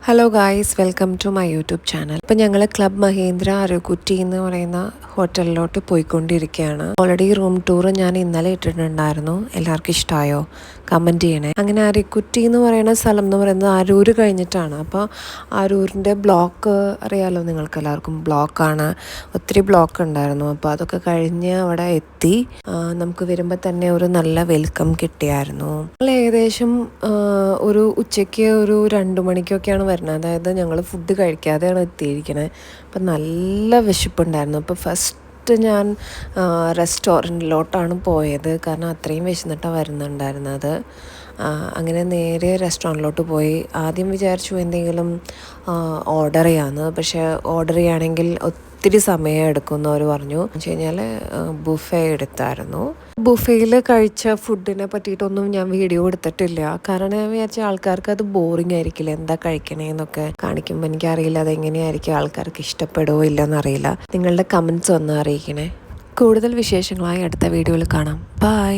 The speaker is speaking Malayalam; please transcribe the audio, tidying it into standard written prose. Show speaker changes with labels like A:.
A: Hello guys, welcome to my YouTube channel. ഇപ്പം ഞങ്ങൾ ക്ലബ് മഹീന്ദ്ര അരുക്കുറ്റി എന്ന് പറയുന്ന ഹോട്ടലിലോട്ട് പോയിക്കൊണ്ടിരിക്കുകയാണ്. ഓൾറെഡി റൂം ടൂർ ഞാൻ ഇന്നലെ ഇട്ടിട്ടുണ്ടായിരുന്നു. എല്ലാവർക്കും ഇഷ്ടമായോ? കമൻറ്റ് ചെയ്യണേ. അങ്ങനെ അരുക്കുറ്റി എന്ന് പറയുന്ന സ്ഥലം എന്ന് പറയുന്നത് അരൂർ കഴിഞ്ഞിട്ടാണ്. അപ്പോൾ അരൂരിൻ്റെ ബ്ലോക്ക് അറിയാമല്ലോ നിങ്ങൾക്ക് എല്ലാവർക്കും. ബ്ലോക്കാണ്, ഒത്തിരി ബ്ലോക്ക് ഉണ്ടായിരുന്നു. അപ്പോൾ അതൊക്കെ കഴിഞ്ഞ് അവിടെ എത്തി. നമുക്ക് വരുമ്പോൾ തന്നെ ഒരു നല്ല വെൽക്കം കിട്ടിയായിരുന്നു. ഏകദേശം ഒരു ഉച്ചയ്ക്ക് ഒരു 2 മണിക്കൊക്കെയാണ് വരുന്നത്. അതായത് ഞങ്ങൾ ഫുഡ് കഴിക്കാതെയാണ് എത്തിയിരിക്കണത്. അപ്പം നല്ല വിശപ്പുണ്ടായിരുന്നു. അപ്പോൾ ഫസ്റ്റ് ഞാൻ റെസ്റ്റോറൻറ്റിലോട്ടാണ് പോയത്. കാരണം അത്രയും വിശന്നിട്ടാണ് വരുന്നുണ്ടായിരുന്നത്. അങ്ങനെ നേരെ റെസ്റ്റോറൻറ്റിലോട്ട് പോയി. ആദ്യം വിചാരിച്ചു എന്തെങ്കിലും ഓർഡർ ചെയ്യാമെന്ന്. പക്ഷേ ഓർഡർ ചെയ്യുകയാണെങ്കിൽ ഒത്തിരി സമയം എടുക്കുമെന്ന് അവർ പറഞ്ഞു. എന്ന് വെച്ച് കഴിഞ്ഞാൽ ബുഫേ എടുത്തായിരുന്നു. ബുഫേയിൽ കഴിച്ച ഫുഡിനെ പറ്റിയിട്ടൊന്നും ഞാൻ വീഡിയോ എടുത്തിട്ടില്ല. കാരണം ഞാൻ വിചാരിച്ച ആൾക്കാർക്ക് അത് ബോറിംഗ് ആയിരിക്കില്ല. എന്താ കഴിക്കണേന്നൊക്കെ കാണിക്കുമ്പോൾ എനിക്കറിയില്ല അതെങ്ങനെയായിരിക്കും ആൾക്കാർക്ക് ഇഷ്ടപ്പെടുമോ ഇല്ലെന്നറിയില്ല. നിങ്ങളുടെ കമൻറ്റ്സ് ഒന്ന് അറിയിക്കണേ. കൂടുതൽ വിശേഷങ്ങളായി അടുത്ത വീഡിയോയിൽ കാണാം. ബൈ.